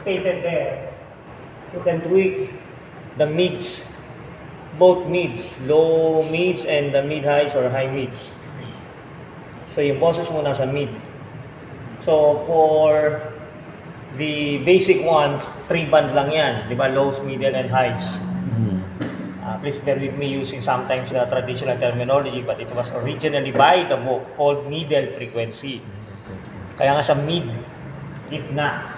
stated there, you can tweak the mids, both mids, low mids and the mid highs or high mids. So yung boses mo nasa mid. So for the basic ones, 3-band lang yan, di ba? Lows, middle, and highs. Please bear with me using sometimes the traditional terminology, but it was originally by the book called middle frequency. Kaya nga sa mid, gitna,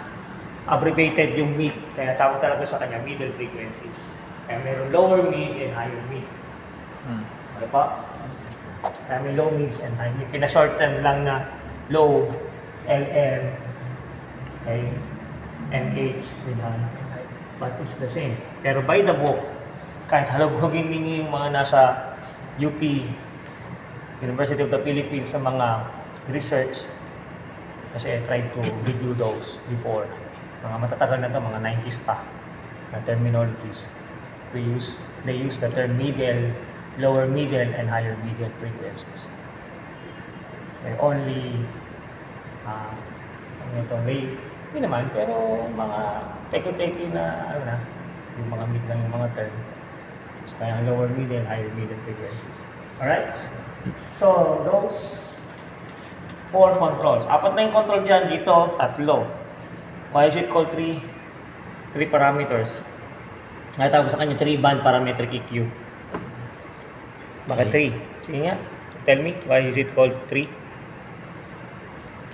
abbreviated yung mid, kaya tawag talaga sa kanya middle frequencies. Kaya meron lower mid and higher mid. Okay pa? Kaya may low mids and high mid. Pina-short term lang na low, LM, okay, MH with high. But it's the same. Pero by the book, kahit halugugin ninyo yung mga nasa UP, University of the Philippines sa mga research, kasi I tried to review those before. Mga matatagal na ito, mga 90s pa na terminologies. They use the term middle, lower middle, and higher middle frequencies. They only, hindi naman, pero mga teki-teki na, yung mga mid lang yung mga term. So, kaya lower middle, higher middle frequencies. Alright? So, those 4 controls. Apat na yung control dyan, dito, 3. Why is it called 3 parameters? Natawag sa kanya 3-band parametric EQ. Bakit 3? Sige nga, tell me, why is it called 3?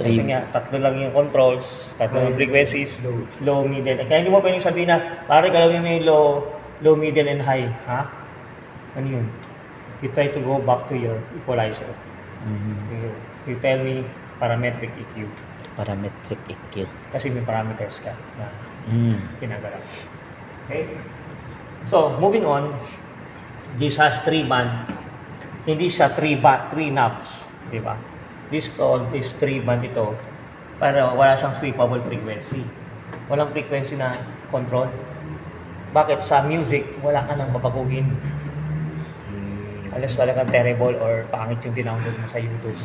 Kasi nga, 3 lang yung controls, 3 yung frequencies, low, middle. Kaya hindi mo pwedeng sabihin na, pare, galawin mo yung low, middle, and high. Ha? Ano yun? You try to go back to your equalizer. You tell me parametric EQ. Parametric EQ. Kasi may parameters ka na pinagalaw. Okay? So, moving on, this has 3-band. Hindi siya 3 knobs. Di ba? This called is 3-band ito para wala siyang sweepable frequency. Walang frequency na control. Bakit? Sa music, wala ka nang babaguhin. Unless wala kang terrible or pangit yung dinownload mo sa YouTube.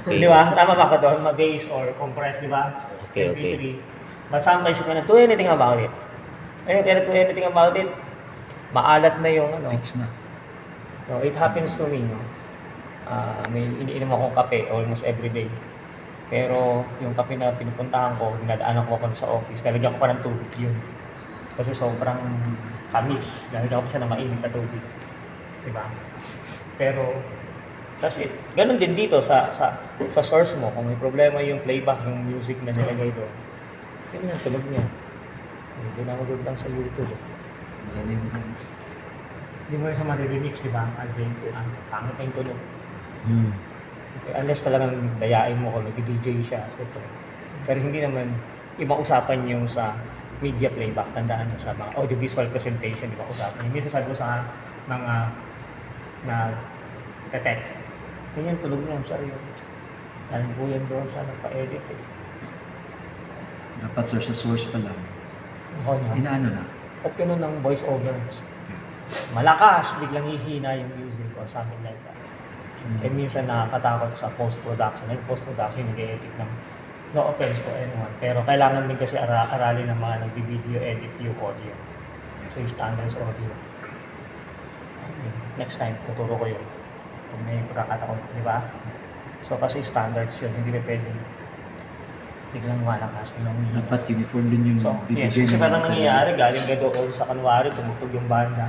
Okay. Di ba? Tama ba ka doon? Ma-bass or compress, di ba? Okay, MP3. okay. But sometimes you cannot do anything about it. You cannot do anything about it. Maalat na yung ano. Fix na. No, it happens to me. No? May iniinom akong kape almost every day. Pero yung kape na pinupuntahan ko, dinadaanan ko sa office, lalagyan ko pa ng tubig yun. Kasi sobrang tamis. Lalagyan ko pa siya ng mainit na tubig. Diba? Pero, that's it. Ganon din dito sa source mo. Kung may problema yung playback, yung music na nilagay doon, yun yung tunog niya. Hindi na ako lang sa YouTube. Hindi mo yung sa remix, di ba? Pangit na yung tunog. Okay, unless talagang dayain mo kung nag-DJ siya. Pero hindi naman, ibang usapan yung sa media playback. Tandaan nyo sa mga audiovisual presentation, ibang usapan. Hindi sasabi ko sa mga na tech. Yun yung tulog niya, sorry. Dahil po yan doon sa nagpa-edit eh. Dapat sir, sa source pa lang. Oo na. Inaano na. At ganun ng voice overs. Malakas, biglang hihina yung music or something like that. Kaya minsan nakakatakot sa post-production. Yung post-production, nag-edit ng no offense to anyone. Pero kailangan din kasi aralin ng mga nag-video edit yung audio. So yung standards audio. Next time, tuturo ko yun. Kung may pagkakataon, di ba? So kasi standards yun, hindi na pwedeng biglang malakas. Dapat uniform din yung So, yes, bibigyan kasi ng parang mga nangyayari, galing ka doon sa kanwari, tumutog yung banda.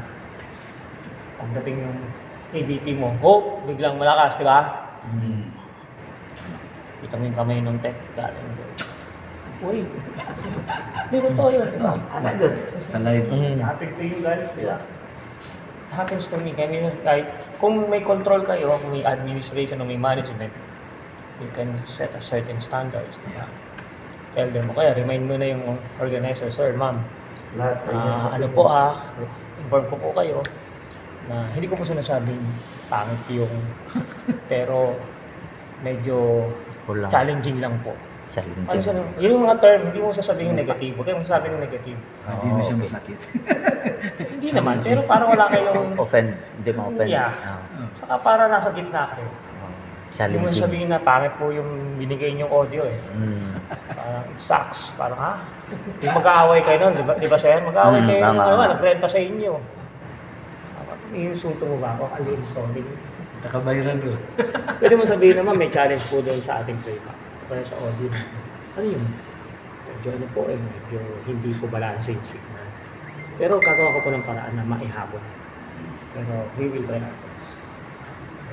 Pagdating yung ADT mo, biglang malakas, di ba? Kita mo yung kamay ng tech, galing doon. Uy, hindi totoo yun, di ba? sa live. Happen to you guys, di ba? It happens to me. Kahit kung may control kayo, kung may administration o may management, you can set a certain standards. Diba? Tell them, kaya remind mo na yung organizer, sir, ma'am, ano po inform ko po kayo na hindi ko po sinasabing pangit yung pero medyo Kulang. challenging lang po. Challenging. Yung mga term, hindi mo sasabihin negatibo, kaya mo sasabihin negatibo. Hindi na siya okay. masakit. Hindi naman, pero parang wala kayong Offend. Hindi ma-offend. Yeah. Ah. Saka para nasa gitna kayo. Hindi mo challenging. sabihin na pangit po yung binigay niyong audio eh. Mm. Parang it sucks. Parang ha? Di mag-aaway kayo nun, di ba sir? Mag-aaway kayo tama, nung tama. nagrenta sa inyo. Iinsulto mo ba ako? Alin, sorry. Nakabayaran doon. Pwede mo sabihin naman may challenge po doon sa ating playback. Kaya sa audio. Ano yun? Medyo ano po eh, medyo hindi po balance yung signal. Pero gagawa ko po ng paraan na maihabol. Pero we will try our best.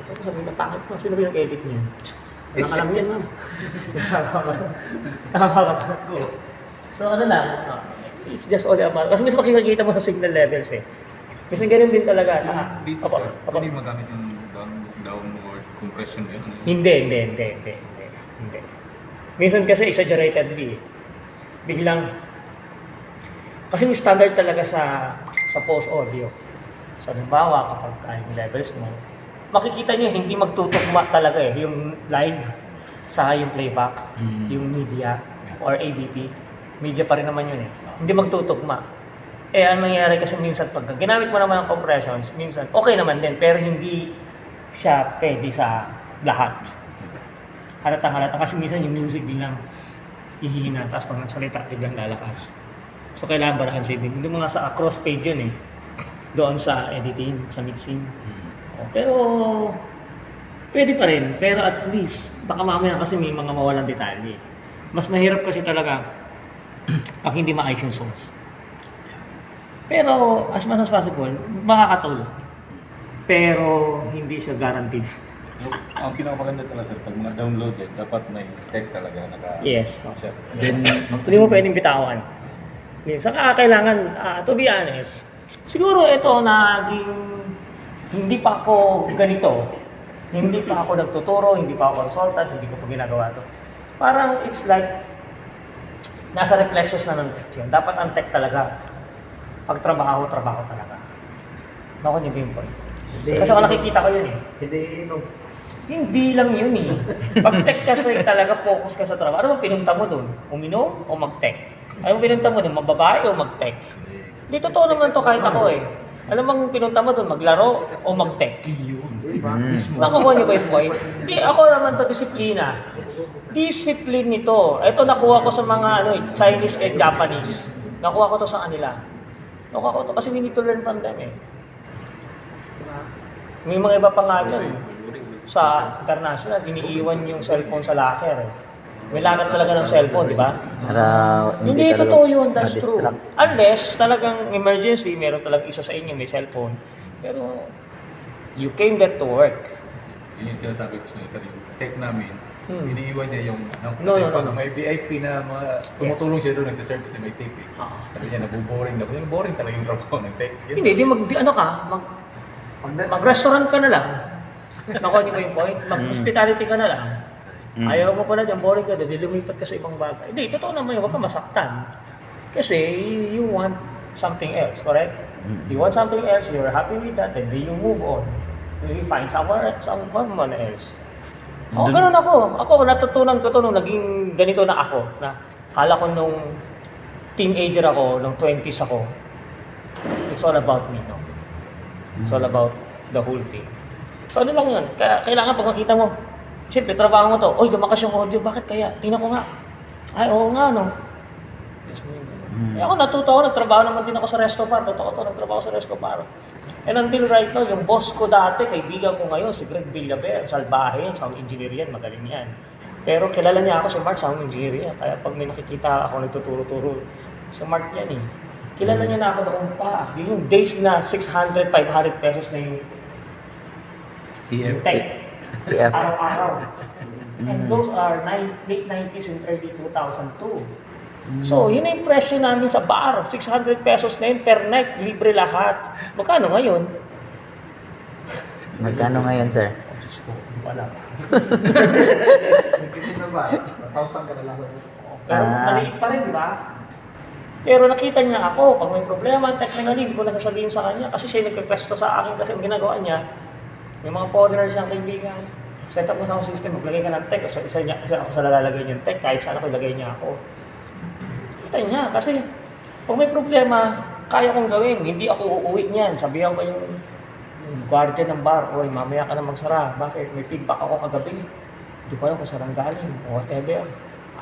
Ito po sabihin na pangit mo. Sino ba yung edit niyo? Walang alam yan, ma'am. So ano lang, it's just all about, kasi mas makikita mo sa signal levels eh. Kasi ganun din talaga. Dito Opo, sir, opo. hindi magamit yung downward compression yun. Hindi. Minsan kasi exaggeratedly. Biglang, kasi may standard talaga sa post audio. So, halimbawa, kapag yung levels mo, makikita nyo hindi magtutugma talaga eh. Yung live sa yung playback, yung media, or ADP. Media pa rin naman yun eh. Hindi magtutugma. Eh, ang nangyayari kasi minsan pag ginamit mo naman ang compressions, minsan okay naman din, pero hindi siya pwede sa lahat. Halatang-halata kasi minsan yung music bilang hihina, tapos pag nagsalita, biglang lalakas. So, kailangan balansin din. Hindi mo nga sa cross-fade yun eh. Doon sa editing, sa mixing. Pero, pwede pa rin. Pero at least, baka mamaya kasi may mga mawalang detalye. Mas mahirap kasi talaga pag hindi maayos yung songs. Pero, as much as possible, makakatulong. Pero, hindi siya guaranteed. Ang pinakamaganda talaga sir, pag mga downloaded, dapat may tech talaga Yes. siya. Then, Hindi mo pwedeng bitawan. Saka kailangan, to be honest, siguro ito naging, hindi pa ako ganito. Hindi pa ako nagtuturo, hindi pa ako consultant, hindi ko pa ginagawa to. Parang it's like, nasa reflexes na ng tech yun. Dapat ang tech talaga. Pag trabaho talaga. Bako niyo ba yung point? Kasi ako nakikita ko yun eh. Hindi lang yun eh. Pag tech kasi talaga focus ka sa trabaho. Ano bang pinunta mo dun? Uminom o mag-tech? Ano bang pinunta mo dun? Magbabae o mag-tech? Di totoo naman to kahit ako eh. Ano bang pinunta mo dun? Maglaro o mag-tech? Nakuha niyo ba yung point? Hindi, ako naman to disiplina. Discipline nito. Ito nakuha ko sa mga Chinese and Japanese. Nakuha ko to sa kanila. Nakuha ko to kasi we need to learn from them eh. Diba? May mga iba pa nga dyan. Sa international, iniiwan yung cellphone sa locker eh. May locker talaga ng cellphone, di ba? Para Hindi talaga totoo yun, that's true. ma-distract. Unless talagang emergency, meron talagang isa sa inyo may cellphone. Pero you came there to work. Yun yung sinasabi ko sa sir, yung tech namin, iniiwan niya yung No, kasi no, pag no. may VIP na mga tumutulong siya doon nagsiserve kasi may tape eh. Sabi niya, nabuboring na. Kasi boring talaga yung trabaho ng tech. Yun. Hindi, mag-restaurant ka na lang. Nakuha niyo ba yung point? Mag-hospitality ka na lang. Ayaw mo pala dyan, boring ka dyan, lumipat ka sa ibang bagay. Hindi, totoo naman yun, huwag ka masaktan. Kasi you want something else, correct? You want something else, you're happy with that, then you move on. You find someone else. Oo, ganun ako. Ako, natutunan ko to nung naging ganito na ako. Na kala ko nung teenager ako, nung 20s ako, it's all about me, no? It's all about the whole thing. So ano lang yun, kailangan pag makita mo, siyempre trabaho mo to, oy lumakas yung audio, bakit kaya? Tingnan ko nga. Ay, oo nga, no? Eh ako natuto ako, nagtrabaho naman din ako sa Resto Bar, nagtrabaho sa Resto Bar. And until right now, yung boss ko dati, kaibigan ko ngayon, si Greg Villaber, salbahe yan, sound engineer yan, magaling yan. Pero kilala niya ako si Mark, sound engineer yan, kaya pag may nakikita ako nagtuturo-turo, si Mark yan eh. Kilala niya na ako noon pa. Yung days na 600, 500 pesos na yung tech. Araw-araw. And those are late 90s and early 2002. So, yun ang impression namin sa bar. 600 pesos na yun per night, libre lahat. Magkano ngayon? Magkano ngayon, sir? Oh, Diyos ko, hindi ko alam. Nagtitin na ba? 1,000 ka na lang. Pero maliit pa rin, di ba? Pero nakita niya ako, pag may problema, technically, hindi ko nasasabihin sa kanya. Kasi siya nagpe-pesto sa akin kasi ang ginagawa niya, may mga foreigners siyang kaibigan. Set up mo sa akong system, maglagay ka ng tech. So, isa ako sa nalalagay niyang tech, kahit saan ako ilagay niya ako. Kita niya, kasi pag may problema, kaya kong gawin. Hindi ako uuwi niyan. Sabihan ko yung guardian ng bar, oy, mamaya ka na magsara. Bakit? May feedback ako kagabi. Hindi ko alam kung saan galing o whatever.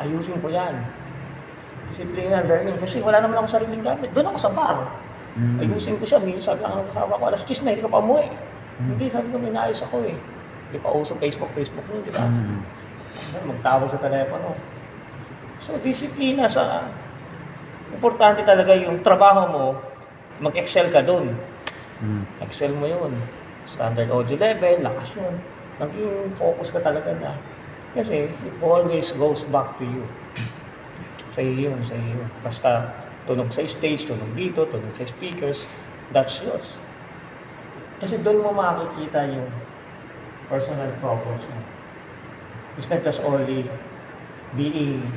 Ayusin ko yan. Discipline learning. Kasi wala naman ako sariling gamit. Doon ako sa bar. Ayusin ko siya. Minsan sabi lang ang kasama ko, alas 10 na, hindi ka pa umuwi. Hindi, sabi ko, may naayos ako eh. Hindi pa uso Facebook nun, di ba? Magtawag sa telepono. So, disiplina sa... Importante talaga yung trabaho mo, mag-excel ka doon. Excel mo yun. Standard audio level, lakas yun. Naging focus ka talaga na. Kasi it always goes back to you. Sa iyo yun, sa iyo. Basta tunog sa stage, tunog dito, tunog sa speakers, that's yours. Kasi doon mo makikita yung personal progress mo. It's not just only being,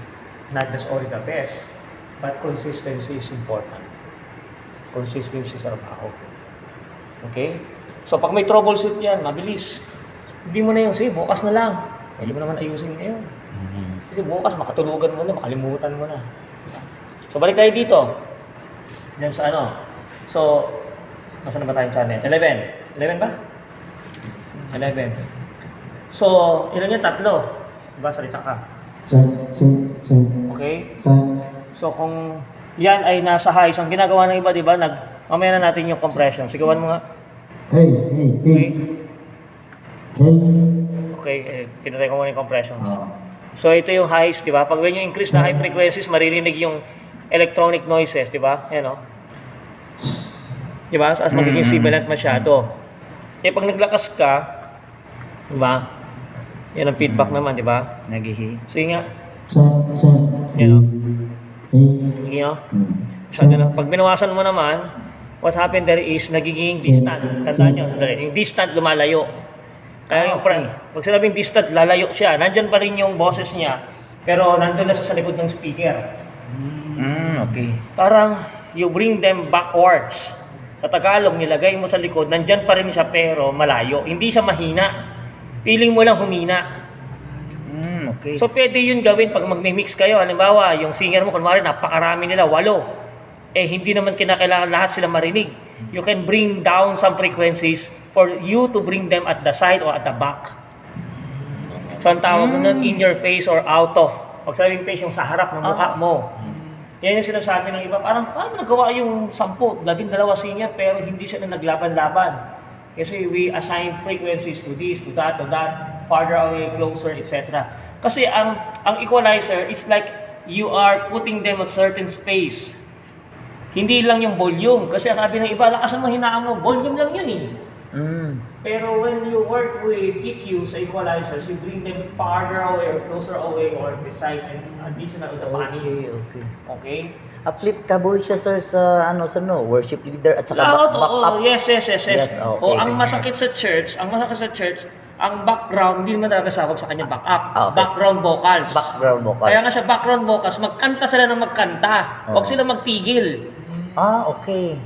not just only the best, but consistency is important. Consistency sa trabaho. Okay? So, pag may troubleshoot yan, mabilis. Hindi mo na yun, sige, bukas na lang. Pwede mo naman ayusin ngayon. Kasi bukas, makatulugan mo na, makalimutan mo na. So, balik tayo dito. Yan sa ano. So, nasa na ba tayong channel? 11. 11 ba? 11. So, ilan yan? 3. Diba? Salita ka. Okay? So, kung yan ay nasa highs, ang ginagawa ng iba, di ba? Mamaya na natin yung compression. Sigawan mo nga. Hey. Okay, pinatay ko muna yung compression. So, ito yung highs, di ba? Pag when you increase na high frequencies, maririnig yung electronic noises, di ba? Yan, o. Di ba? As magiging sibilant masyado. Eh, pag naglakas ka, di ba? Yan ang feedback naman, di ba? Nagihi. Sige nga. Yan, o. Sige, o. Masyado na. Pag binawasan mo naman, what happened there is nagiging distant. Tandaan nyo, sandali. Yung distant, lumalayo. Kaya yung pag sinabing distant, lalayo siya. Nandyan pa rin yung boses niya, pero nandun na sa likod ng speaker. Okay. Parang you bring them backwards. Sa Tagalog, nilagay mo sa likod, nandyan pa rin siya pero malayo. Hindi siya mahina. Feeling mo lang humina. Okay. So, pwede yun gawin pag magmi-mix kayo. Halimbawa, yung singer mo, kunwari, napakarami nila, 8. Eh, hindi naman kinakailangan lahat sila marinig. You can bring down some frequencies for you to bring them at the side or at the back. So, ang tawag mo nun, in your face or out of. Pag sabing face, yung sa harap ng mukha mo. Yan yung sinasabi ng iba. Parang nagawa yung 10, 12 singer, pero hindi siya na naglaban-laban. Kasi we assign frequencies to this, to that, farther away, closer, etc. Kasi ang equalizer is like you are putting them at certain space. Hindi lang yung volume. Kasi sabi ng iba, lakasan mo, hinaan mo, volume lang yun eh. Pero when you work with EQ sa equalizers, you bring them farther away or closer away or precise and additional to the money. Okay? Applicable siya, sir, sa worship leader at saka Oo, yes. Okay, Ang masakit sa church, ang background, hindi naman talaga sakop sa kanya backup. Background vocals. Kaya nga sa background vocals, magkanta sila ng magkanta. Huwag sila magtigil. Okay.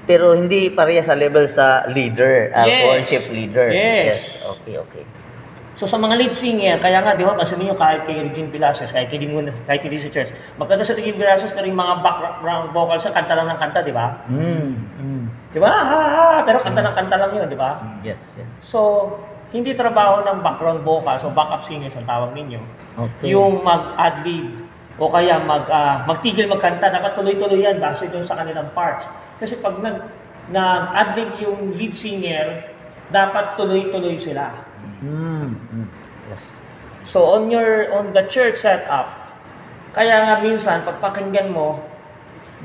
Pero hindi pareha sa level sa leader, worship leader. Yes. Okay. So sa mga lead singer, kaya nga, di ba, kasi niyo kahit kay Regine Velasquez, kahit hindi sa church, magkanta sa Regine Velasquez, pero yung mga background vocals, kanta lang ng kanta, di ba? Di ba? Pero kanta ng kanta lang yun, di ba? Yes. So, hindi trabaho ng background vocals o backup singers ang tawag ninyo. Okay. Yung mag-ad-lib o kaya magtigil magkanta, dapat tuloy-tuloy yan base doon sa kanilang parts. Kasi pag nag-ad-lib yung lead singer, dapat tuloy-tuloy sila. Yes. So on the church setup, kaya nga minsan pagpakinggan mo,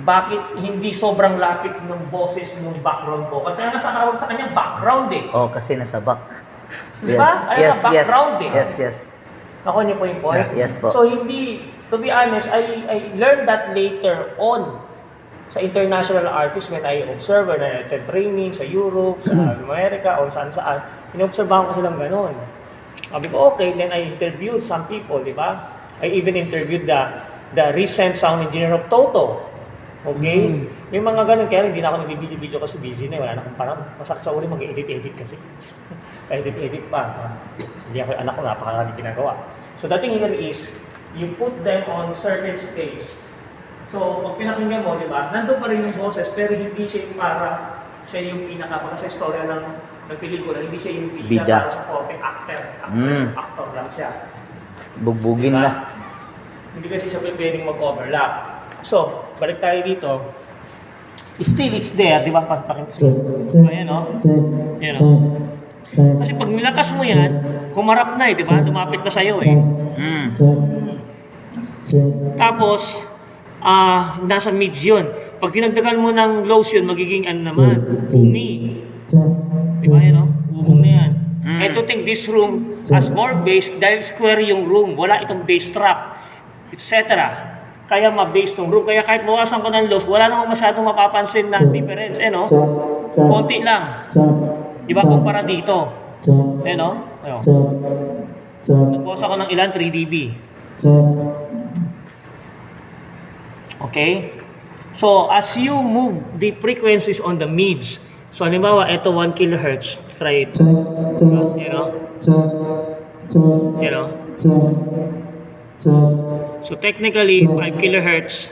bakit hindi sobrang lapit ng boses ng background mo? Kasi nga tawag sa kanya background eh. Kasi nasa back. Di ba? Ayun, background eh. Yes. Ako niyo po yung point. Yes po. So hindi, to be honest, I learned that later on sa international artists when I observe when I attend training sa Europe, sa America, o saan-saan. Inobserbahan ko silang gano'n. Sabi ko, okay, then I interviewed some people, di ba? I even interviewed the recent sound engineer of Toto. Okay? Yung mga ganun, kaya hindi na ako nag-video kasi busy na, wala na akong parang masakit sa uri mag-edit kasi. Edit pa. Hindi ako yung anak ko, napakarami ginagawa. So the thing here is, you put them on certain space. So, pag pinakinggan mo, di ba, nandun pa rin yung boses, pero hindi siya para Siya yung pinaka, sa istorya ng pelikula, hindi siya yung Bida. para sa porte actor. Actor lang siya. Bugbugin Diba? na. Hindi kasi siya pwedeng mag-overlap. So, balik tayo dito. Still, it's there, di ba? Ayan, no? Ayan, no? Kasi pag nilakas mo yan, humarap na di ba? Lumapit na sa'yo Tapos, nasa mids yun. Pag dinagdagan mo ng lows yun, magiging ano naman, boomy. Di ba, no? Boom na yan. And to think this room has more bass dahil square yung room. Wala itong bass trap, etc. Kaya ma-bass tong room. Kaya kahit bawasan ko ng lows, wala namang masyadong mapapansin na difference. No? Konti lang. Di ba kumpara dito? No? Ayun. Nagbawas ako ng ilan? 3 dB. Okay? So, as you move the frequencies on the mids, so halimbawa, ito 1 kHz, try it. You know? You know? So, technically, 5 kHz.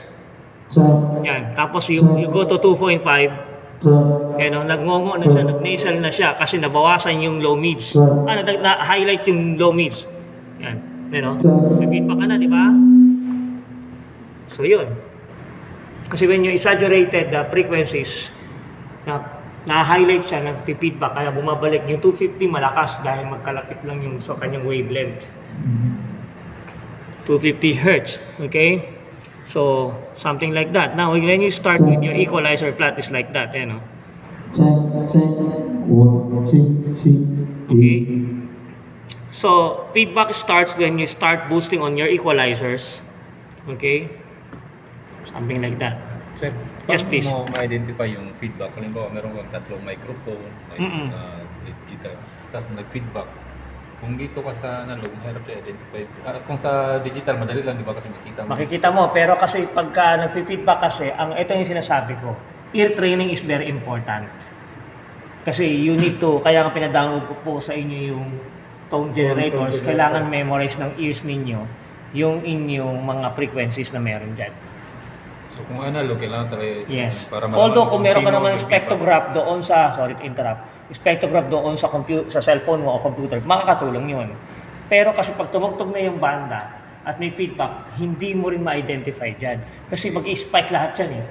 Yan. Tapos, you go to 2.5. You know, nagngongo na siya, nag-nasal na siya kasi nabawasan yung low mids. Na-highlight yung low mids. Yan. You know? May feedback ka na, di ba? So, yun. Kasi when you exaggerated the frequencies, na-highlight siya, nag-feedback, kaya bumabalik. Yung 250 malakas dahil magkalapit lang yung sa kanyang wavelength. 250 Hertz, okay? So, something like that. Now, when you start with your equalizer flat, is like that, no? Okay? So, feedback starts when you start boosting on your equalizers. Okay? Something like that. Sir, Yes, paano please. mo ma-identify yung feedback? Halimbawa, meron kang tatlong microphone, lead guitar, tapos nag-feedback. Kung dito ka sa analog, hirap siya identify. Kung sa digital, madali lang, di ba? Kasi Makikita mo, pero kasi pagka nag-feedback kasi, ito yung sinasabi ko, ear training is very important. Kasi you need to, kaya nga pinadownload ko po sa inyo yung tone generators, kailangan memorize ng ears ninyo yung inyong mga frequencies na meron dyan. So kung analog, kailangan talaga Yes. para malaman Although kung meron ka sino naman yung spectrograph doon sa, sorry to interrupt, spectrograph doon sa sa cellphone mo o computer, makakatulong yun. Pero kasi pag tumugtog na yung banda at may feedback, hindi mo rin ma-identify dyan. Kasi mag-i-spike lahat yan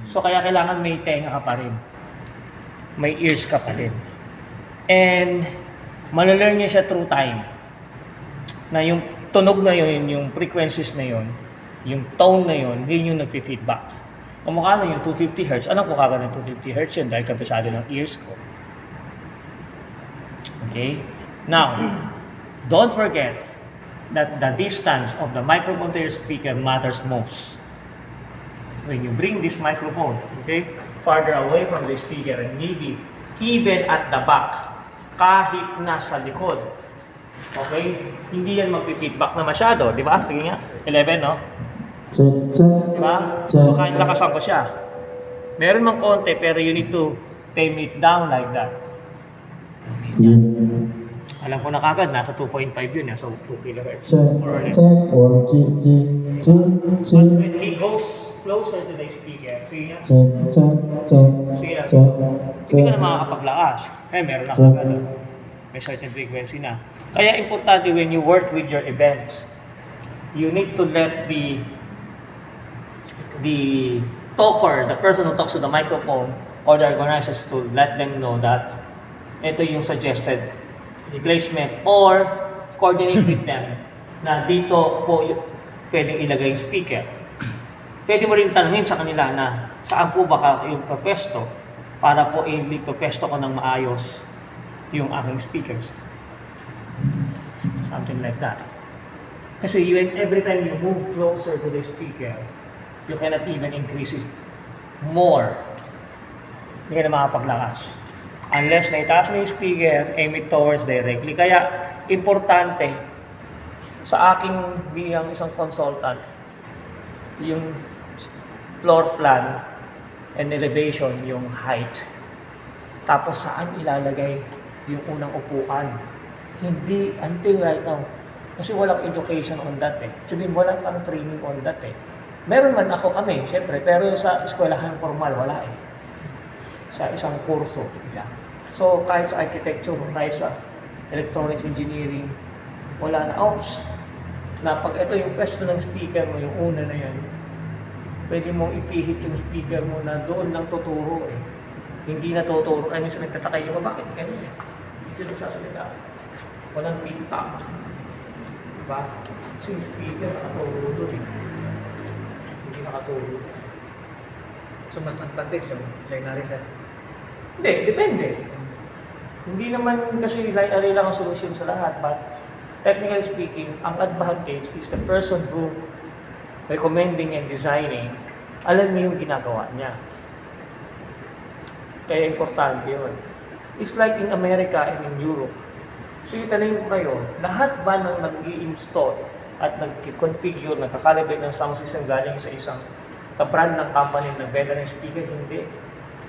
So kaya kailangan may tenga ka pa rin. May ears ka pa rin. And malalearn niya siya through time. Na yung tunog na yun, yung frequencies na yun, yung tone na yun, yun yung nag-feedback. Kung mukha na yung 250 Hz, alam ko kagad ng 250 Hz yun dahil kabisado ng ears ko. Okay? Now, don't forget that the distance of the microphone to your speaker matters most. When you bring this microphone, okay, farther away from the speaker and maybe even at the back, kahit nasa likod, okay, hindi yan mag-feedback na masyado, di ba? Sige nga, 11, no? Diba? So kahit lakasan ko siya. Meron mang konti pero you need to tame it down like that. Alam ko na kagad, nasa 2.5 yun. So 2 kHz. More or less. But when he goes closer to the speaker, sige nga. Sige na. Hindi ka na makakapaglakas. Meron na kagad. May certain frequency na. Kaya importante when you work with your events, you need to let the talker, the person who talks to the microphone or the organizers to let them know that ito yung suggested replacement or coordinate with them na dito po pwedeng ilagay yung speaker. Pwede mo rin tanungin sa kanila na saan po ba yung pwesto para po ipapwesto ko ng maayos yung aking speakers. Something like that. Kasi every time you move closer to the speaker, you cannot even increase it more. Hindi ka na makapaglakas. Unless naitaas mo yung speaker, aim it towards directly. Kaya, importante sa aking bilang isang consultant, yung floor plan and elevation, yung height. Tapos saan ilalagay yung unang upuan. Hindi until right now. Kasi walang education on that Sabihin, walang pang training on that Meron man kami, syempre, pero sa eskwelahan formal, wala sa isang kurso. So, kahit sa architecture, kahit sa electronics engineering, wala na. Oops! Na pag ito yung pwesto ng speaker mo, yung una na yan, pwede mong ipihit yung speaker mo na doon lang tuturo eh. Hindi na tuturo. Kaya minsan nagtataka yung bakit ganyan eh. Hindi nagsasalita. Walang feedback. Diba? Kasi yung speaker nakaturo doon eh. Hindi nakaturo. So, mas advantage yung binary set. Hindi, depende. Hindi naman kasi like-array lang ang solution sa lahat, but technically speaking, ang advantage is the person who recommending and designing, alam niyo yung ginagawa niya. Kaya importante yun. It's like in America and in Europe. So itanong ko kayo, lahat ba ng nag-i-install at nag-configure, nagkakalibrate ng sound system galing sa isang sa brand ng company ng vendor ng speaker? Hindi.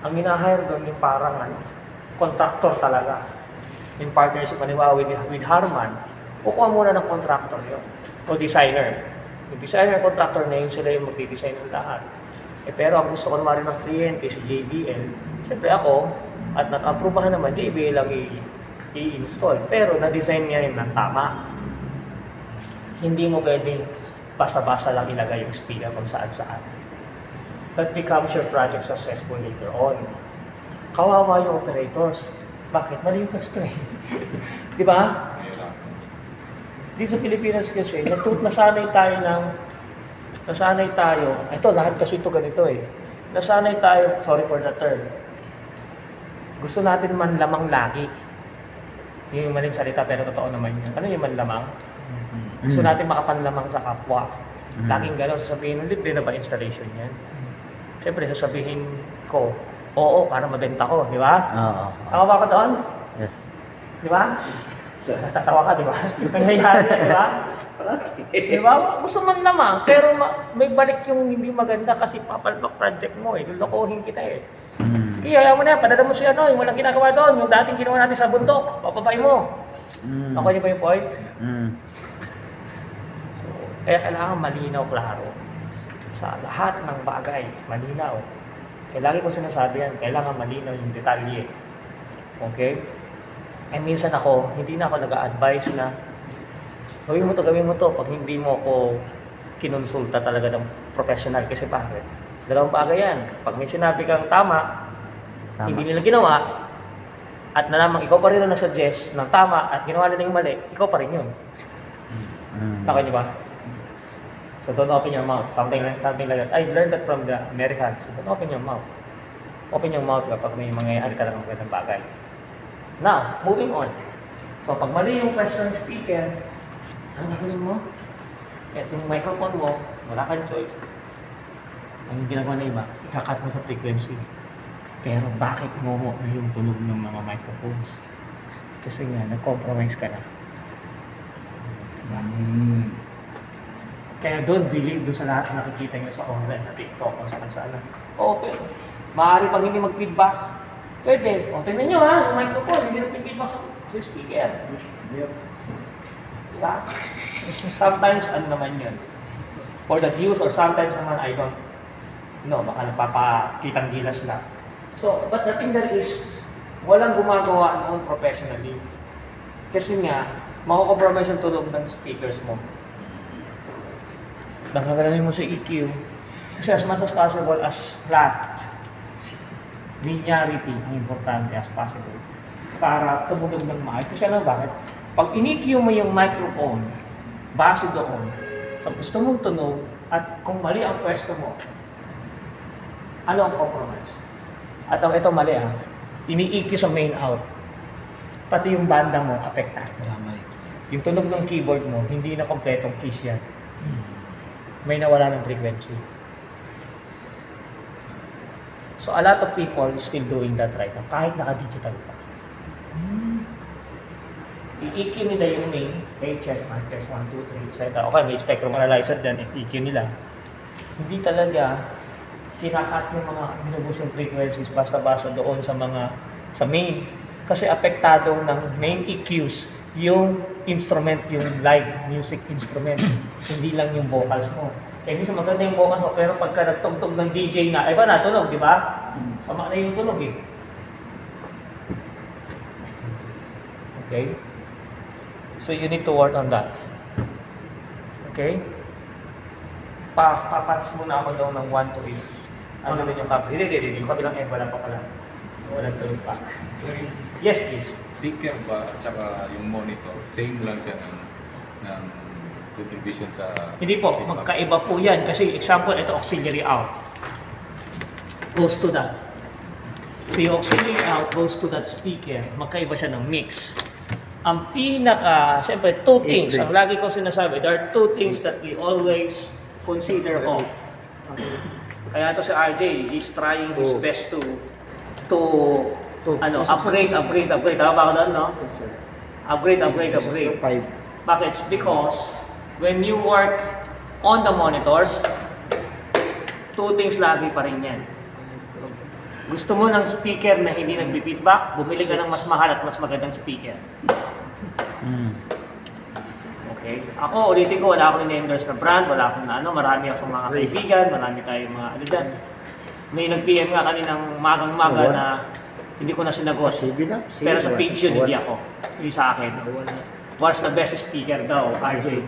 Ang hinahire doon yung parang contractor talaga. In partnership with Harman, kukuha muna ng contractor yun. O designer. Yung designer, contractor na yun, sila yung magdi-design ng lahat. Pero ang gusto ko naman rin ng kliyente, si JBL, siyempre ako, at nag-approvehan naman, JBL lang i-install. Pero na-design niya rin ng tama. Hindi mo pwedeng basta-basta lang ilagay yung speaker kung saan-saan. That becomes your project successful later on. Kawawa yung operators. Bakit? Mali yung pwesto eh. Di ba? Dito sa Pilipinas kasi, nasanay tayo, ito lahat kasi ito ganito eh. Nasanay tayo, sorry for the term, gusto natin manlamang lagi. Yung maling salita pero totoo naman yun. Ano yung manlamang? Gusto natin makapanlamang sa kapwa. Laging gano'n, sasabihin, libre na ba installation yan? Siyempre, sasabihin ko, oo, para mabenta ko, di ba? Oo. Tama ba ka doon? Yes. Di ba? Natatawa ka, di ba? Nangyayari yan, di ba? Di ba? Gusto man lamang, pero may balik yung hindi maganda kasi papalpak project mo eh. Lulukohin kita eh. Sige, ayaw mo na, padala mo si yung walang ginagawa doon, yung dating ginawa natin sa bundok, papabain mo. Ako niyo ba yung point? So, kaya kailangan malinaw, klaro. Sa lahat ng bagay, malinaw. Kaya lagi ko sinasabi yan, kailangan malinaw yung detalye. Okay? Eh minsan ako, hindi na ako nag-a-advise na gawin mo to pag hindi mo ako kinonsulta talaga ng professional. Kasi bakit? Dalawang bagay yan. Pag may sinabi kang tama, hindi nila ginawa, at nalamang ikaw pa rin ang nag-suggest ng tama at ginawa nila yung mali, ikaw pa rin yun. Naka niyo ba? So don't open your mouth. Something like that. I learned that from the Americans. So don't open your mouth. Open your mouth kapag may mangyayari ka lang magandang bagay. Now, moving on. So pag mali yung question ng speaker, ano gagawin mo? At yung microphone mo, wala kang choice. Ang ginagawa na iba, ikakat mo sa frequency. Pero bakit mo yung tunog ng mga microphones? Kasi nga, nag-compromise ka na. Diba? Kaya don't believe doon sa lahat na nakikita nyo sa online, sa TikTok, o saan. Okay. Maaari pag hindi mag-feedback, pwede. O, tingnan nyo ha, yung microphone, hindi nag-feedback sa speaker. Yep. Diba? Sometimes, ano naman yun? For the views or sometimes naman, I don't know, baka nagpapakitang gilas lang. So, but the thing there is, walang gumagawa noon professionally. Kasi nga, mako-compromise yung tunog ng speakers mo. Nagkagalamin mo sa EQ. Kasi as much as possible, as flat, linearity ang importante as possible. Para tumugog ng maayos. Kasi alam bakit? Pag in-EQ mo yung microphone, base doon, sa gusto mong tunog, at kung mali ang pwesto mo, ano ang compromise? At ito mali ha, ini-EQ sa main out. Pati yung banda mo, apektado. Yung tunog ng keyboard mo, hindi na kompletong keys yan. May nawala ng frequency. So a lot of people is still doing that right now, kahit naka-digital pa. I-EQ nila yung main, check, markers, 1, 2, 3, etc. Okay, may spectrum analyzer dyan, EQ nila. Hindi talaga kinakat yung mga binubus yung frequencies basta-basta doon sa main. Kasi apektado ng main EQs yung instrument, yung live music instrument. Hindi lang yung vocals mo. Kaya minsan maganda yung vocals mo, pero pagka nagtugtog ng DJ na, ay ba natunog, di ba? Sama na yung tunog eh. Okay? So you need to work on that. Okay? Papatch muna ako daw ng 1 to 8. Ano din yung copy? Hindi. Yung kabilang end, wala pa pala. Walang tuloy pa. So, yung Yes, please. speaker ba at saka yung monitor, same lang siya ng contribution sa Hindi po, feedback? magkaiba po yan. Kasi example, ito auxiliary out. Goes to that. So yung auxiliary out goes to that speaker. Magkaiba siya ng mix. Ang siyempre, two things. Ang lagi ko sinasabi, there are two things that we always consider of. Kaya ito si RJ, he's trying his best to upgrade. Tama ba ako doon, no? Upgrade. Bakit? Because when you work on the monitors, two things lagi pa rin yan. Gusto mo ng speaker na hindi nag-feedback, bumili ka ng mas mahal at mas magandang speaker. Okay? Ako, ulitin ko, wala akong in-endorse na brand, wala akong marami akong mga kaibigan, marami tayong mga dyan. May nag-PM nga kaninang magang-maga na hindi ko na sinagot. Pero sa page yun, hindi ako. Hindi sa akin. What's the best speaker daw, RJ?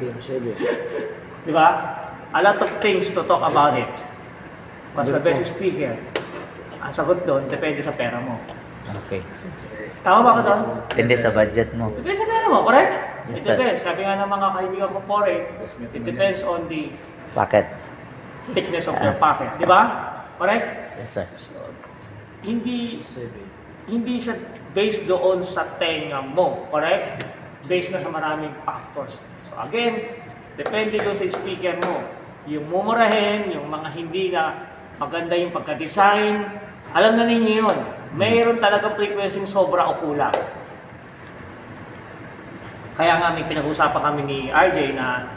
Di ba? A lot of things to talk about it. What's the best speaker? Ang sagot doon, depende sa pera mo. Okay. Tama ba ka doon? Depende sa budget mo. Depende sa pera mo, correct? Yes, It sir. depends. Sabi nga ng mga kaibigan ko po it depends on the Packet. thickness of your pocket. Di ba? Correct? Yes, sir. So, hindi siya based doon sa tenga mo, correct? Based na sa maraming factors. So again, depende doon sa speaker mo. Yung mumurahin, yung mga hindi na maganda yung pagka-design, alam na ninyo yun. Mayroon talaga frequency sobra o kulang. Kaya nga may pinag-usapan kami ni RJ na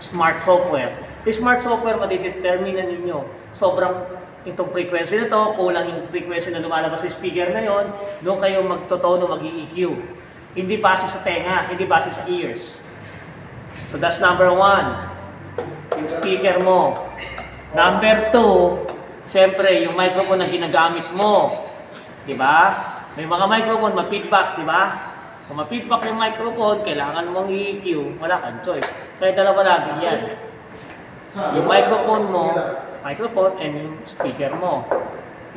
smart software. Sa smart software, madidetermine na ninyo sobrang itong frequency na to, kulang yung frequency na lumalabas sa speaker na yon, doon kayo magtotono, mag-EQ. Hindi base sa tenga, hindi base sa ears. So that's number 1. Yung speaker mo. Number 2, syempre yung microphone na ginagamit mo. Diba? May mga microphone, ma-feedback, diba? Kung ma-feedback yung microphone, kailangan mong i-EQ, wala kang choice. Kaya dalawa lagi yan. Yung microphone and yung speaker mo.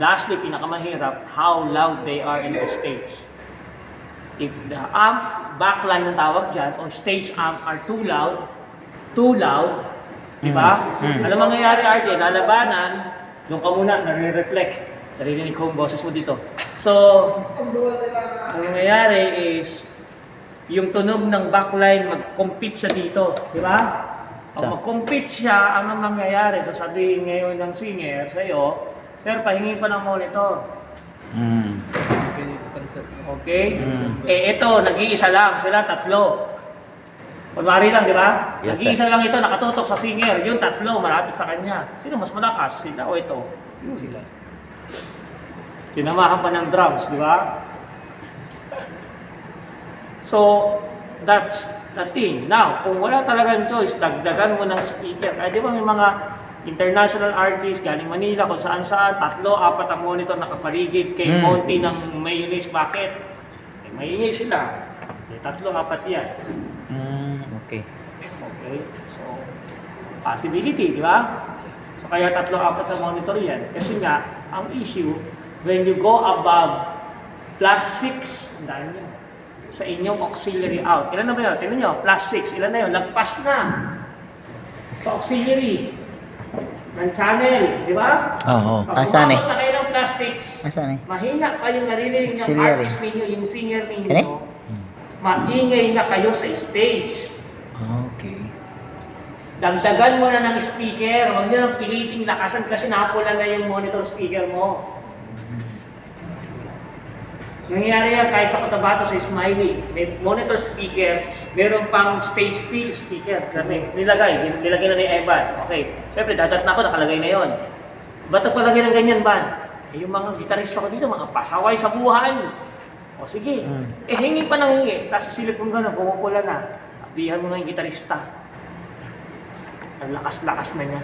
Lastly, pinakamahirap, how loud they are in the stage. If the amp, backline ng tawag dyan, o stage amp are too loud, di ba? Ano mangyayari, RJ? Lalabanan, doon ka muna, nare-reflect. Naririnig ko yung boses mo dito. So, ang nangyayari is, yung tunog ng backline, mag-compete siya dito. Di ba? Pag mag-compete siya, ano mangyayari? So, sabihin ngayon ng singer sa'yo, sir, pahingin pa ng monitor. Okay? Ito, nag-iisa lang. Sila 3. Kunwari lang, di ba? Yes, Nag-iisa lang ito, nakatutok sa singer. Yung 3, malapit sa kanya. Sino mas malakas? Sila o ito? Sila. Sinamahan pa ng drums, di ba? So, that's the thing. Now, kung wala talagang choice, dagdagan mo ng speaker. Di ba may mga international artists galing Manila, kung saan-saan, 3, 4 ang monitor nakapaligid kay Monty ng mayonnaise. Bakit? Maingay sila. 3, 4 yan. Okay. Okay? So, possibility, di ba? So, kaya 3, 4 ang monitor yan. Kasi nga, ang issue, when you go above +6, dahil yun, sa inyong auxiliary out. Ilan na ba yun? Tingnan nyo, +6. Ilan na yun? Lagpas na. Sa auxiliary ng channel, di ba? Oo. Pag Asan umabot na kayo ng +6, Asan mahina kayong naririnig ng Auxiliary. artist ninyo, yung singer Kani? ninyo, maingay na kayo sa stage. Okay. Dagdagan mo na ng speaker, huwag nyo nang piliting lakasan kasi napulan na yung monitor speaker mo. Nangyayari yan kahit sa Cotabato sa Smiley, may monitor speaker, meron pang stage speaker, nilagay na ni Evan. Okay, siyempre dadat na ako, nakalagay na yon. Ba't palagay ng ganyan ba? Yung mga gitarista ko dito, mga pasaway sa buhay. O sige, hingi pa ng hingi, tapos silip mo gano'n, pumupula na. Sabihan mo nga yung gitarista. Ang lakas-lakas na niya.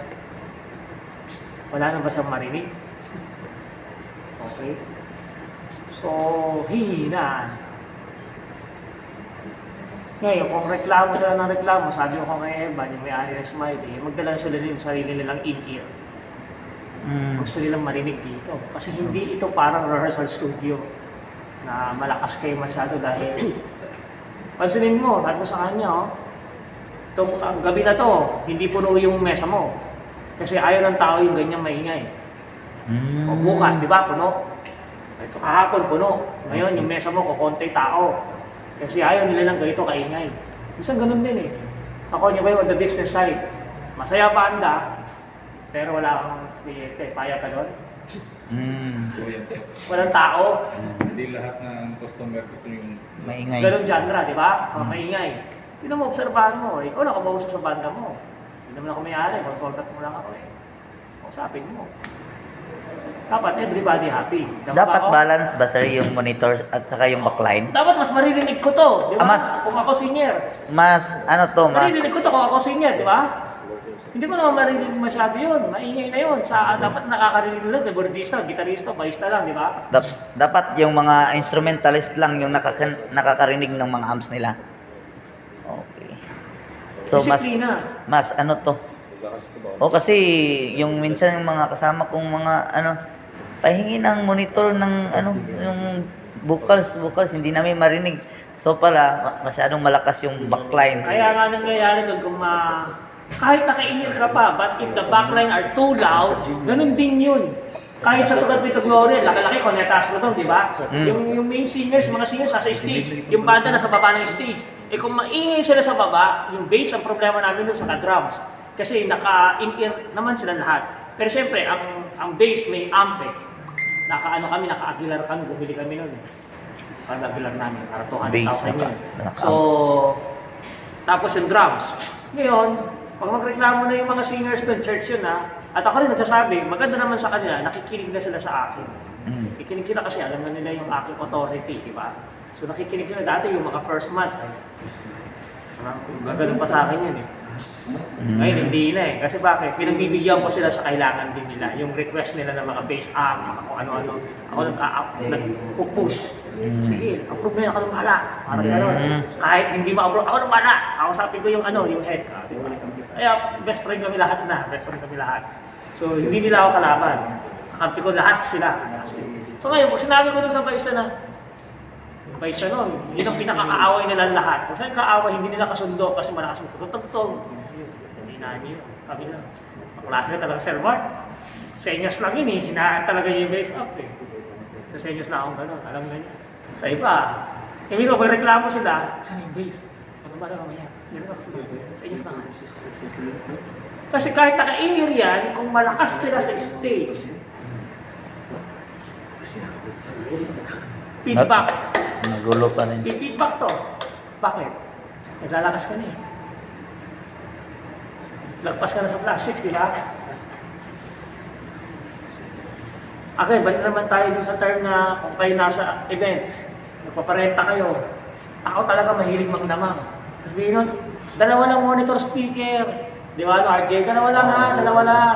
Wala na ba siyang marinig? Okay. So, hihina. Ngayon, kung reklamo sila ng reklamo, sabi ko kay Evan, yung may-ari ng Smiley, magdala sila din yung sarili nilang in-ear. Gusto nilang marinig dito. Kasi hindi ito parang rehearsal studio na malakas kayo masyado dahil pansinin mo, sabi ko sa kanya, ang gabi na to, hindi puno yung mesa mo. Kasi ayaw ng tao yung ganyang maingay. O bukas, di ba, puno? Ito kahapon, puno. Ngayon, yung mesa mo, kukonti tao. Kasi ayaw nila lang ganito kaingay. Minsan ganun din eh. Ako, nyo ba yung on the business side? Masaya pa anda, pero wala kang kliyente. Paya ka doon? So yan siya. Walang tao. Hindi lahat ng customer gusto yung Maingay. Ganun genre, di ba? Maingay. Hindi mo obserbahan mo. Ikaw na kabausap sa banda mo. Hindi naman ako may-ari. Consultant mo lang ako eh. Kausapin mo. Dapat everybody happy. Tama Dapat ba ako? balance ba sir yung monitor at saka yung backline? Dapat mas maririnig ko to. Di ba? Mas- Kung ako senior. Mas ano to, mas Maririnig ko to kung ako senior, di ba? Hindi ko naman maririnig masyado yun. Maingay na yun. Dapat nakakarinig lang. Bordista, gitarista, bassista lang, di ba? dapat yung mga instrumentalist lang yung nakakarinig ng mga amps nila. Okay. So Disiplina. mas ano to? O kasi yung minsan yung mga kasama kong mga ano pahingi ng monitor ng ano yung vocals hindi namin marinig. So pala masyadong malakas yung backline. Kaya nga nangyayari doon kung kahit naka-in-ear ka pa, but if the backline are too loud, ganun din yun. Kahit sa Tugat Pito Gloria, laki-laki, konetas mo to, di ba? Yung main singers, mga singers nasa stage, yung banda nasa baba ng stage. Eh kung maingay sila sa baba, yung bass ang problema namin doon sa drums. Kasi naka-in-ear naman sila lahat. Pero siyempre, ang bass may amp eh. Naka-aguilar kami, bumili kami noon eh. Para aguilar namin, para 200,000 yun. So, tapos yung drums. Ngayon, pag magreklamo na yung mga singers doon, church yun at ako rin nagsasabi, maganda naman sa kanila, nakikinig na sila sa akin. Nakikinig sila kasi alam na nila yung aking authority, di ba? So nakikinig sila dati yung mga first month. Gagaling pa sa akin yun eh. Ngayon hindi na eh. Kasi bakit? Pinagbibigyan ko sila sa kailangan din nila. Yung request nila ng mga bass amp, mga kung ano-ano. Ako nag-push. Sige, approve na yun. Ako nang bahala. Parang gano'n. Kahit hindi ma-approve, ako nang bahala. Kausapin ko yung yung head. Kaya best friend kami lahat na. Best friend kami lahat. So hindi nila ako kalaban. Kakampi ko lahat sila. So ngayon, kung sinabi ko dun sa baisa na, baisa nun, yun ang pinakakaaway nila lahat. Kung saan kaaway, hindi nila kasundo kasi malakas mo tutugtog. Hindi na niyo. Sabi na, maklase na talaga Sir Mark. Senyas lang yun eh, hinaan talaga yung base up eh. Sa senyas na akong gano'n, alam na niya. Sa iba, kami ko, pag reklamo sila, saan yung base? Ano ba na mamaya? Yan lang sila. Senyas na nga. Kasi kahit naka-in-ear yan, kung malakas sila sa stage, feedback. Nagulo pa rin. Feedback to. Bakit? Naglalakas ka na eh. Lagpas ka na sa plastics, di ba? Okay, balik naman tayo dun sa term na kung kayo nasa event, nagpaparenta kayo, tao talaga mahilig magdamang. Sabihin nun, dalawa lang monitor speaker. Di ba, RJ? Dalawa lang.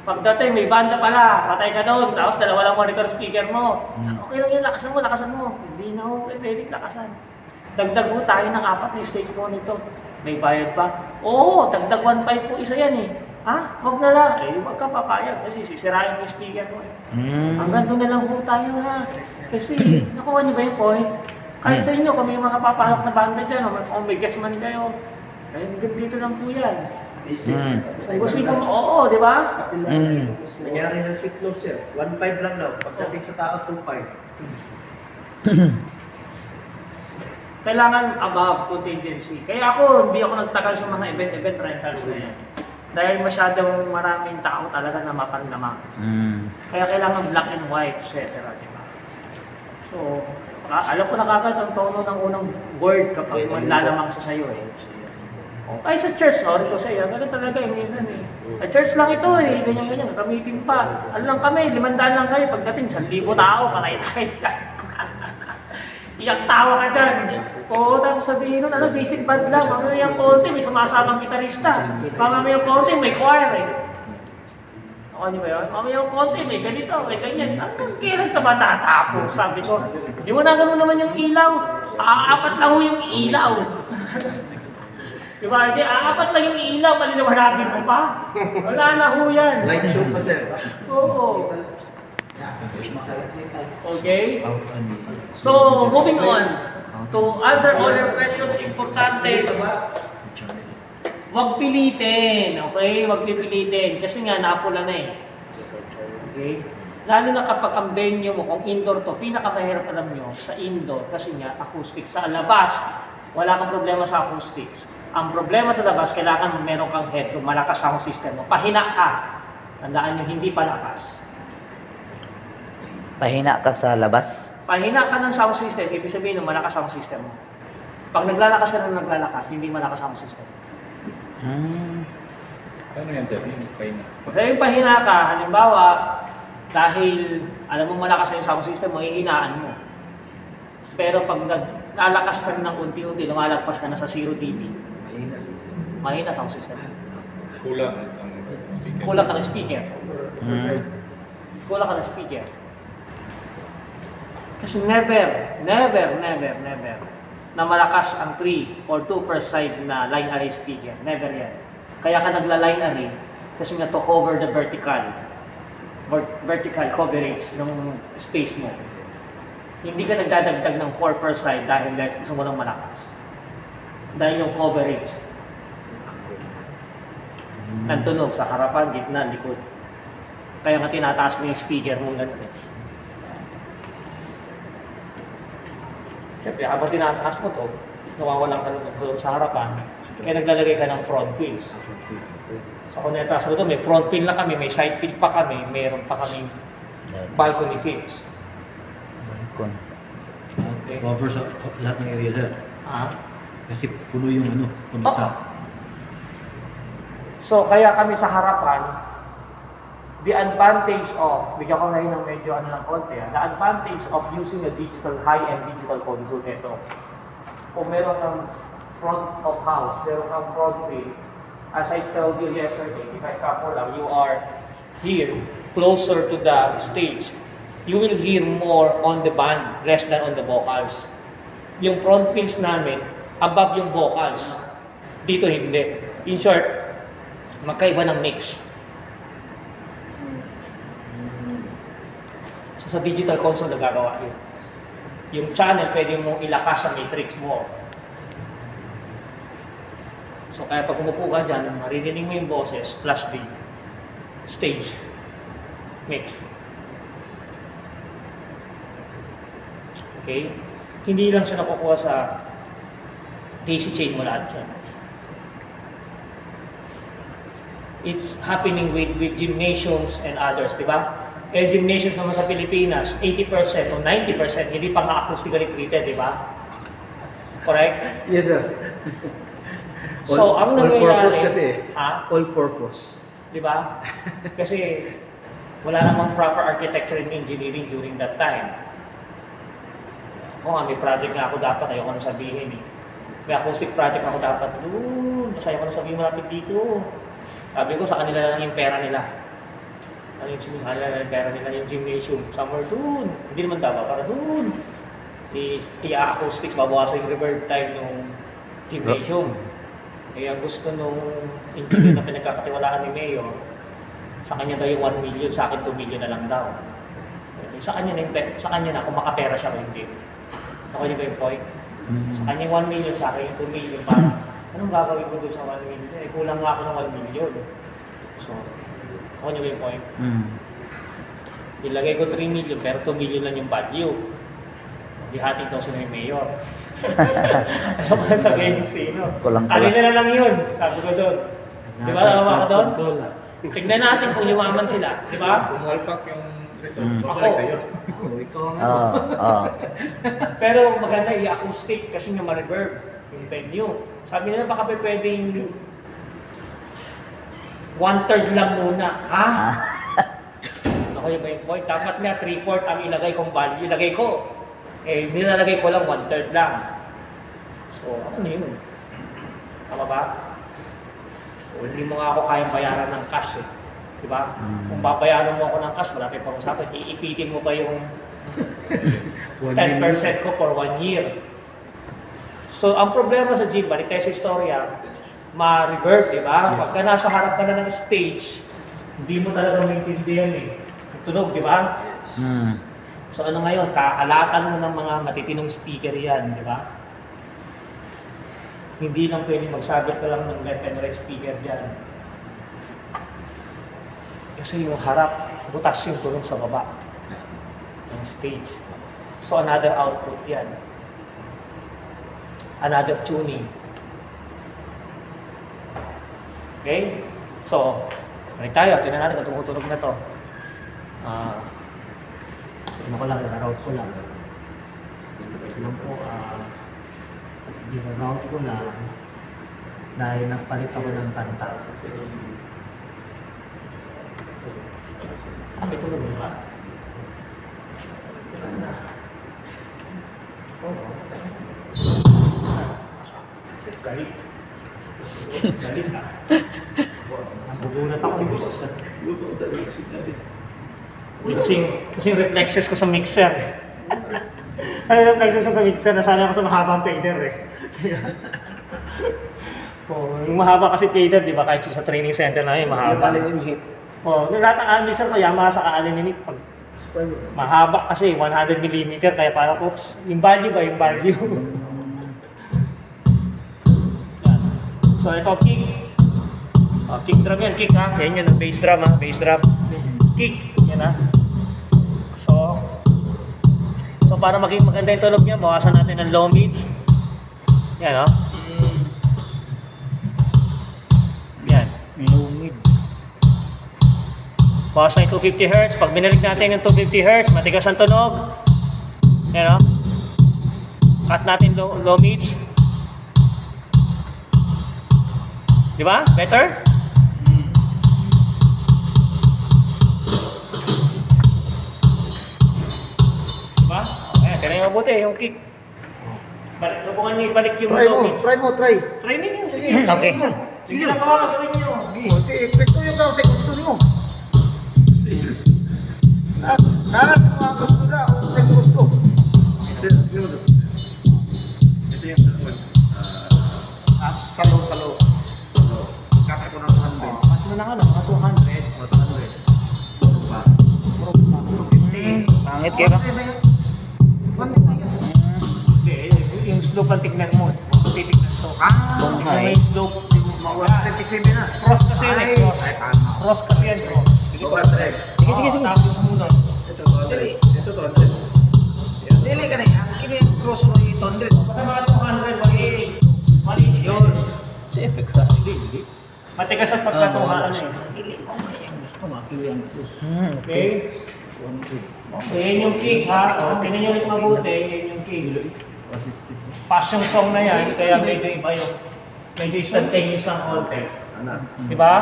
Pagdating, may banda pala, patay ka doon, tapos dalawa lang monitor speaker mo. Okay lang yun, lakasan mo. Hindi na ako pwede lakasan. Dagdag mo tayo ng 4 na stage monitor. May bayad pa? Oo, dagdag 1.5 po isa yan eh. Ha? Huwag na lang. Eh, huwag ka papayag kasi sisirain mo yung speaker mo eh. Hanggang doon na lang po tayo ha. Kasi, nakuha niyo ba yung point? Kahit sa inyo, kung may mga papahok na banda dyan, o kung may guest man kayo, eh, hanggang dito lang po yan. Kung gusto ko, oo, di ba? Nangyari ng Sweet Love, sir. 1.5 lang daw. Pagdating sa tao, 2.5. Kailangan above contingency. Kaya ako, hindi ako nagtagal sa mga event rentals na yan. Dahil masyadong maraming tao talaga na mapandama. Kaya kailangan black and white, etc. Diba? So, alam ko na kagad ang tono ng unang word kapag manlalamang sa sayo eh. Ay sa church, sorry to say, ganun talaga eh, minsan eh. Sa church lang ito eh, ganyan-ganyan, kamitin pa. Ano lang kami, 500 lang kayo, pagdating 1,000 tao, patay tayo. Iyak tawa ka dyan. Oo, tapos sasabihin nun, basic band lang. Mamaya yung konti, may sumasamang gitarista. Mamaya yung konti, may choir eh. Ako niyo ba yun? Mamaya yung konti, may ganito, may ganyan. Kailan ka ba tatapos? Sabi ko, di mo na gano'n naman yung ilaw. Aapat lang ho yung ilaw. Di ba, RJ? Aapat lang yung ilaw, palinawanagin mo pa. Wala na ho yan. Light show pa, sir. Oo. Okay? Out and So, moving on. To answer all your questions, importante, huwag pilitin. Okay? Huwag pipilitin. Kasi nga, napula na eh. Okay? Lalo na kapag ang venue mo, kung indoor to, pinakamahirap alam nyo sa indoor kasi nga acoustics. Sa labas, wala kang problema sa acoustics. Ang problema sa labas, kailangan meron kang headroom, malakas sound system mo. Pahina ka. Tandaan nyo, hindi palakas. Pahina ka sa labas. Pahina ka ng sound system, ibig sabihin ng malakas sound system mo. Pag naglalakas ka ng naglalakas, hindi malakas sound system. Paano yan, sir? Yung pahinga. Kasi yung pahina ka, halimbawa, dahil alam mo malakas yung sound system mo, hihinaan mo. Pero pag naglalakas ka ng unti-unti, lumalagpas ka na sa 0 dB, mahina sound system. Kulang ang speaker. Kulang ka ng speaker. Kulang ka ng speaker. Kasi never na malakas ang 3 or 2 per side na line array speaker. Never yan. Kaya ka nagla-line array kasi nga to cover the vertical coverage ng space mo. Hindi ka nagdadagdag ng 4 per side dahil gusto mo ng malakas. Dahil yung coverage ng tunog sa harapan, gitna, likod. Kaya nga tinataas mo yung speaker mo ganun eh. Siyempre, habang tinataas mo to, nawawalan ka ng tulog sa harapan, kaya naglalagay ka ng front wheels. Sa kunetaas mo to, may front wheel na kami, may side wheel pa kami, mayroon pa kami balcony wheels. Okay. Cover sa lahat ng area sir. Kasi puno yung puno Oo. So, kaya kami sa harapan, the advantage of, bigyan ko ngayon ng medyo ng konti, the advantage of using a digital, high-end digital console nito. Kung meron kang front of house, meron kang front wheel, as I told you yesterday, if example lang, you are here, closer to the stage, you will hear more on the band, less than on the vocals. Yung front wheels namin, above yung vocals. Dito hindi. In short, magkaiba ng mix. So, sa digital console nagagawa yun. Yung channel, pwede mong ilakas sa matrix mo. So, kaya pag umupo ka dyan, maririnig mo yung boses plus the stage mix. Okay? Hindi lang siya nakukuha sa DC chain mo lahat yan. It's happening with gymnasiums and others, di ba? Gymnasiums naman sa Pilipinas, 80% o 90% hindi pa acoustically treated, di ba? Correct? Yes, sir. So, ang all nangyayari, purpose kasi. All purpose. di ba? Kasi wala namang proper architecture and engineering during that time. Ako nga, may project nga ako dapat, ayoko na sabihin eh. May acoustic project ako dapat doon, kasi ayoko na sabihin malapit dito. Sabi ko, sa kanila lang yung pera nila. Ano yung sa kanila lang yung pera nila, yung gymnasium, somewhere doon. Hindi naman dapat, para doon. I-acoustics, babawasan yung reverb time ng gymnasium. Eh, ang gusto nung engineer na pinagkakatiwalaan ni Mayor, sa kanya daw yung 1 million, sa akin 2 million na lang daw. Sa kanya na kung makapera siya o hindi. Ako niyo ba yung point? Sa kanya yung 1 million, sa akin yung 2 million. Parang, anong gagawin ko doon sa 1 million? Eh, kulang nga ako ng 1 million. So, ako niyo ba yung point? Ilagay ko 3 million, pero 2 million lang yung value. Di hati daw sa may mayor. Ano ba sabihin sino? Kanina na lang yun, sabi ko doon. Di ba, tama ka doon? Tignan natin kung yumaman sila, di ba? Pumalpak yung result. Ako. Sa'yo. Pero maganda i-acoustic kasi nga ma-reverb yung venue. Sabi nila baka pwedeng 1/3 lang muna. Ako yung main point. Dapat nga 3/4 ang ilagay kong value. Ilagay ko. Eh, nilalagay ko lang 1/3 lang. So, ano yun? Tama ba? So, hindi mo nga ako kayang bayaran ng cash eh. Diba? Kung babayaran mo ako ng cash, wala tayong pag-usapan. Iipitin mo pa yung 10% ko for 1 year. So, ang problema sa jeep, balik tayo sa istorya, ma-revert, di ba? Pagka nasa harap ka na ng stage, hindi mo talaga maintindihan eh. Tunog, di ba? So, ano ngayon, kakalatan mo ng mga matitinong speaker yan, di ba? Hindi lang pwede magsabit ka lang ng left and right speaker dyan. Kasi yung harap, butas yung tunog sa baba ng stage. So, another output yan. Another tuning. Okay? So, balik tayo. Tingnan natin kung tumutunog na to. Ano ko lang, i-route ko lang. Tignan po, i-route ko lang dahil nagpalit ako ng kanta. May tunog ba? Galit. Galit ah. Nagugulat ako. Kasing reflexes ko sa mixer. Ano reflexes ko sa mixer? Nasali ako sa mahabang fader eh. Yung mahaba kasi fader, di ba? Kahit sa training center namin, mahaba. Lahat ng mixer ko, Yamaha sa kaalin pag mahaba kasi 100mm, kaya parang, oops, yung value ba? Yung value. So ito, kick. Kick drum yan, kick ha. Yan yun, ang bass drum ha, bass drum. Kick, yan ha. So para maging maganda yung tunog niya, bawasan natin ng low mid. Yan ha. Yan, low mid. Bawasan yung 250Hz. Pag binalik natin yung 250Hz, matigas ang tunog. Yan ha. Cut natin low mid. Di ba? Better? Diba? Ayan, tira yung mabuti, yung kick. Subukan niyo ibalik yung low mix. Try. Try ninyo. Sige. Okay. Sige lang baka gawin niyo. Sige, epekto yung daw sa gusto niyo. Nara sa mga gusto na, o sa gusto. Ito yung Salo. Kata ko ng 100. Mas mo na nga, mga 200. Pangit kayo ba? Hindi, yung slope ang tignan mo. Kung titignan to. Tignan mo yung slope. 127 na. Cross kasi yan eh, cross. Cross kasi yan, cross. Sige. Tapos muna. Ito 200. Dili ka na yan. Kini yung cross mo yung 200. Baka mga 200, 180. Yun. Si FX ah. Hindi. Matigas ang pagkatuhaan eh. Dili ko na yung gusto mo. Kili ang cross. Okay? So, yan yung kick ha. O, tingnan nyo ito mabuti. Yan yung kick. Passion song na yan, kaya medyo iba yung medyo instantaneous ang konti. Diba?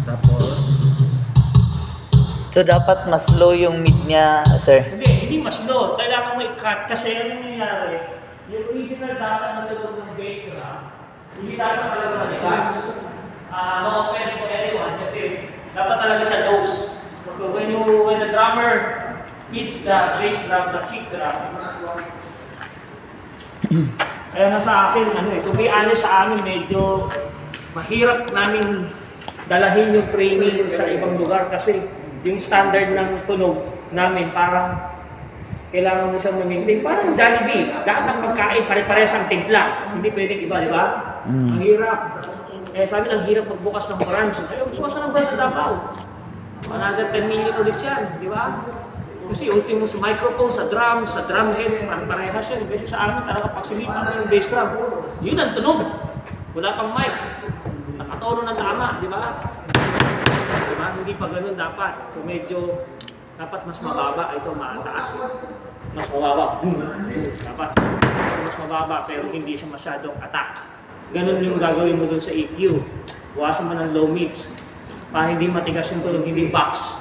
Tapos, So dapat mas low yung mid niya, sir. Hindi mas low. Kailangan mo i-cut kasi ano nangyayari, yung original data na tulog ng bass drum, hindi dapat talaga maligas. No offense for anyone kasi dapat talaga siya lows. So when the drummer hits the bass drum, the kick drum, kaya na sa akin, to be honest sa amin, medyo mahirap namin dalahin yung training sa ibang lugar kasi yung standard ng tunog namin parang kailangan mo siyang ma-maintain. Parang Jollibee, lahat ng pagkain pare-pares ang timpla. Hindi pwedeng iba, di ba? Ang hirap. Sabi ang hirap magbukas ng branch. Ayaw, bukas ng branch na Davao. 110 million ulit yan, di ba? Kasi ultimo sa microphone, sa drum heads, parang-parehas yan. Kasi sa amin talaga pag sinipa mo yung bass drum, yun ang tunog. Wala pang mic. Nakatono ng tama, di ba? Diba? Hindi pa ganun dapat. So medyo dapat mas mababa. Ito mataas. Mas mababa. Dapat mas mababa pero hindi siya masyadong attack. Ganun yung gagawin mo dun sa EQ. Buwasan mo ng low mids. Para hindi matigas yung tulog, hindi box.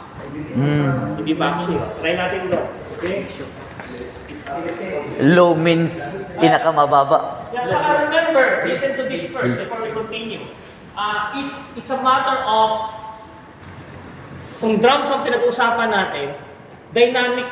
Hindi boxy. Try natin ito. Okay? Low means pinakamababa. Yeah, so remember, listen to this first before we continue. It's a matter of kung drums ang pinag-uusapan natin, dynamic